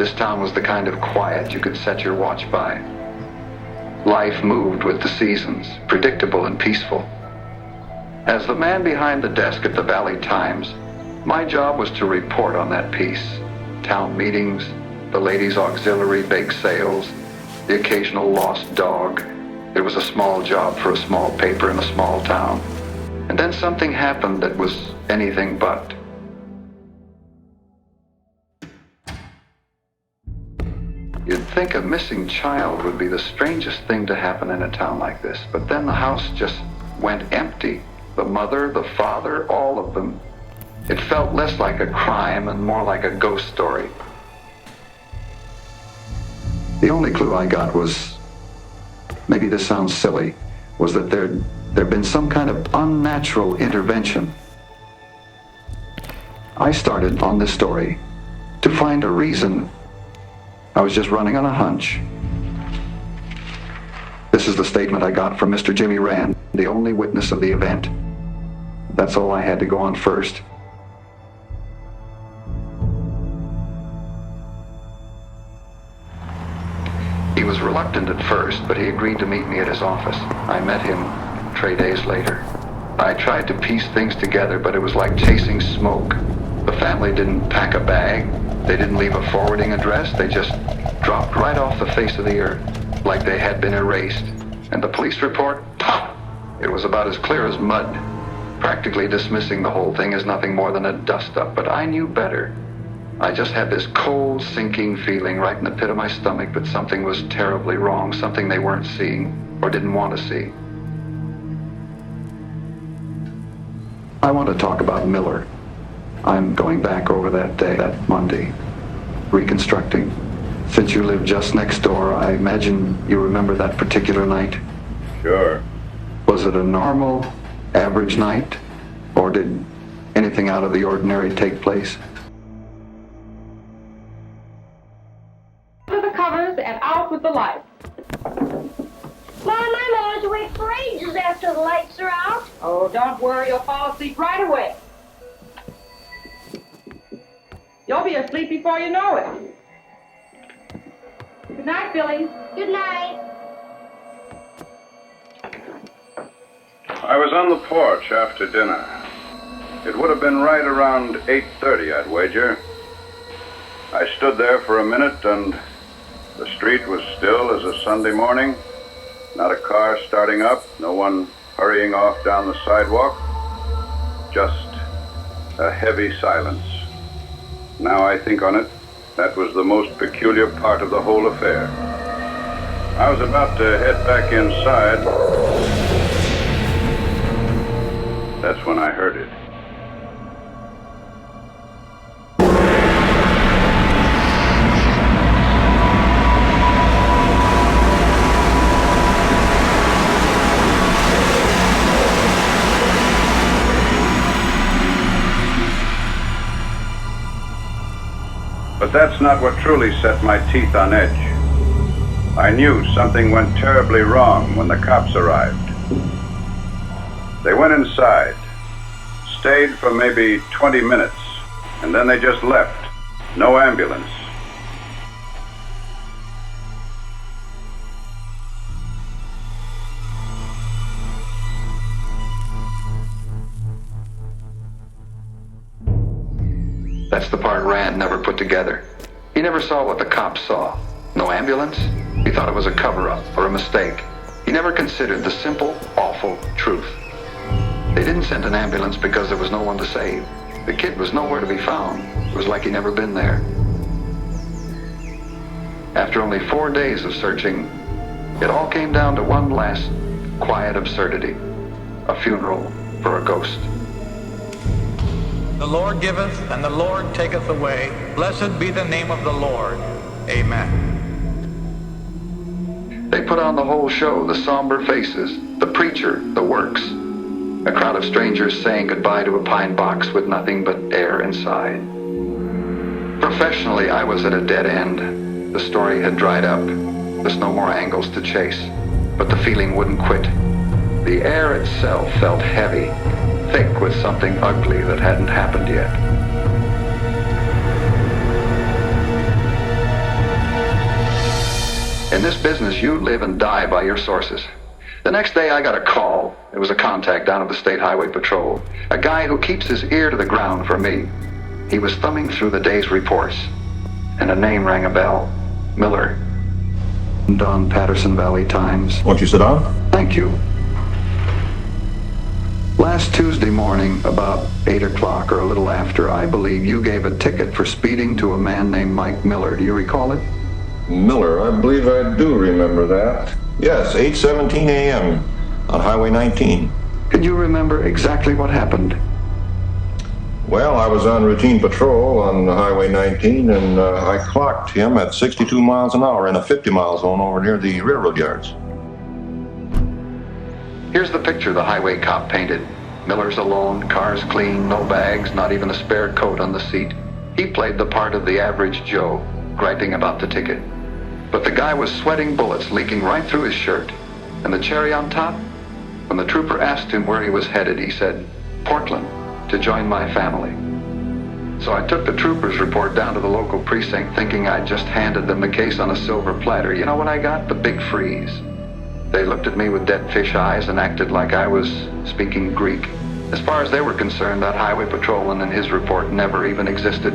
This town was the kind of quiet you could set your watch by. Life moved with the seasons, predictable and peaceful. As the man behind the desk at the Valley Times, my job was to report on that peace. Town meetings, the ladies' auxiliary bake sales, the occasional lost dog. It was a small job for a small paper in a small town. And then something happened that was anything but. You'd think a missing child would be the strangest thing to happen in a town like this, but then the house just went empty. The mother, the father, all of them. It felt less like a crime and more like a ghost story. The only clue I got was, maybe this sounds silly, was that there'd been some kind of unnatural intervention. I started on this story to find a reason. I was just running on a hunch. This is the statement I got from Mr. Jimmy Rand, the only witness of the event. That's all I had to go on first. He was reluctant at first, but he agreed to meet me at his office. I met him 3 days later. I tried to piece things together, but it was like chasing smoke. The family didn't pack a bag. They didn't leave a forwarding address. They just dropped right off the face of the earth, like they had been erased. And the police report, pop! It was about as clear as mud, practically dismissing the whole thing as nothing more than a dust-up. But I knew better. I just had this cold, sinking feeling right in the pit of my stomach that something was terribly wrong, something they weren't seeing or didn't want to see. I want to talk about Miller. I'm going back over that day, that Monday, reconstructing. Since you live just next door, I imagine you remember that particular night? Sure. Was it a normal, average night? Or did anything out of the ordinary take place? Under the covers and out with the lights. Mom, I'm always awake for ages after the lights are out. Oh, don't worry, you'll fall asleep right away. You'll be asleep before you know it. Good night, Billy. Good night. I was on the porch after dinner. It would have been right around 8:30, I'd wager. I stood there for a minute and the street was still as a Sunday morning. Not a car starting up, no one hurrying off down the sidewalk. Just a heavy silence. Now I think on it, that was the most peculiar part of the whole affair. I was about to head back inside. That's when I heard it. But that's not what truly set my teeth on edge. I knew something went terribly wrong when the cops arrived. They went inside, stayed for maybe 20 minutes, and then they just left. No ambulance. That's the part Rand never put together. He never saw what the cops saw. No ambulance? He thought it was a cover-up or a mistake. He never considered the simple, awful truth. They didn't send an ambulance because there was no one to save. The kid was nowhere to be found. It was like he'd never been there. After only 4 days of searching, it all came down to one last quiet absurdity. A funeral for a ghost. The Lord giveth, and the Lord taketh away. Blessed be the name of the Lord. Amen. They put on the whole show, the somber faces, the preacher, the works. A crowd of strangers saying goodbye to a pine box with nothing but air inside. Professionally, I was at a dead end. The story had dried up. There's no more angles to chase. But the feeling wouldn't quit. The air itself felt heavy, thick with something ugly that hadn't happened yet. In this business, you live and die by your sources. The next day, I got a call. It was a contact down at the State Highway Patrol. A guy who keeps his ear to the ground for me. He was thumbing through the day's reports, and a name rang a bell. Miller. Don Patterson, Valley Times. Won't you sit down? Thank you. Last Tuesday morning, about 8 o'clock or a little after, I believe you gave a ticket for speeding to a man named Mike Miller. Do you recall it? Miller, I believe I do remember that. Yes, 8:17 a.m. on Highway 19. Could you remember exactly what happened? Well, I was on routine patrol on Highway 19, and I clocked him at 62 miles an hour in a 50-mile zone over near the railroad yards. Here's the picture the highway cop painted. Miller's alone, car's clean, no bags, not even a spare coat on the seat. He played the part of the average Joe, griping about the ticket. But the guy was sweating bullets leaking right through his shirt. And the cherry on top? When the trooper asked him where he was headed, he said, Portland, to join my family. So I took the trooper's report down to the local precinct thinking I'd just handed them the case on a silver platter. You know what I got? The big freeze. They looked at me with dead fish eyes and acted like I was speaking Greek. As far as they were concerned, that highway patrolman and his report never even existed.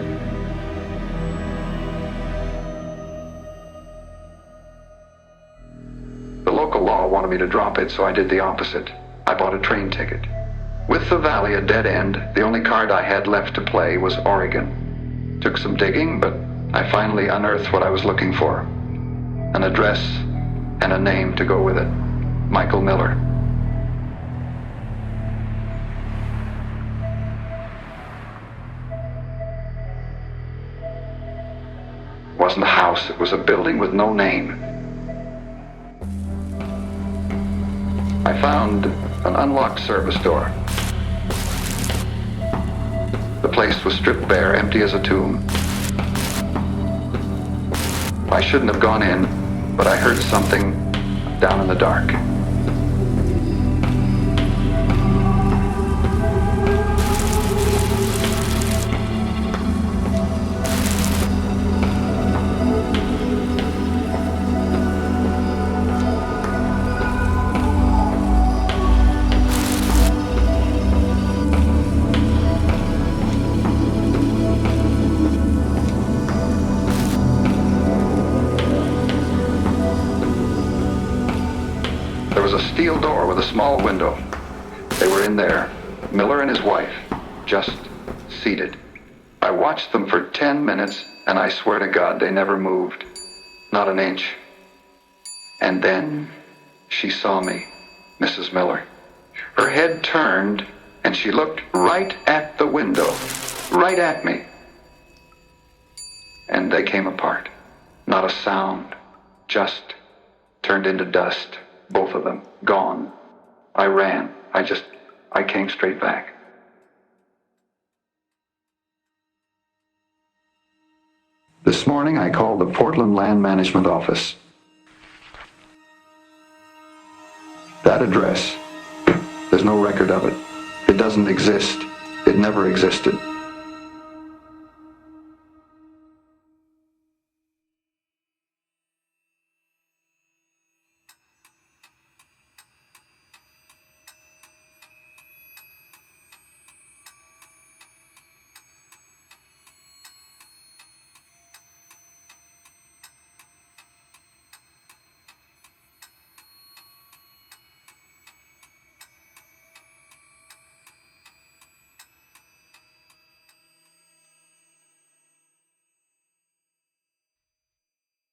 The local law wanted me to drop it, so I did the opposite. I bought a train ticket. With the valley a dead end, the only card I had left to play was Oregon. Took some digging, but I finally unearthed what I was looking for. An address and a name to go with it. Michael Miller. It wasn't a house, it was a building with no name. I found an unlocked service door. The place was stripped bare, empty as a tomb. I shouldn't have gone in, but I heard something down in the dark. There was a steel door with a small window. They were in there, Miller and his wife, just seated. I watched them for 10 minutes, and I swear to God, they never moved. Not an inch. And then she saw me, Mrs. Miller. Her head turned, and she looked right at the window, right at me. And they came apart. Not a sound, just turned into dust. Both of them, gone. I ran. I came straight back. This morning I called the Portland Land Management Office. That address, there's no record of it. It doesn't exist. It never existed.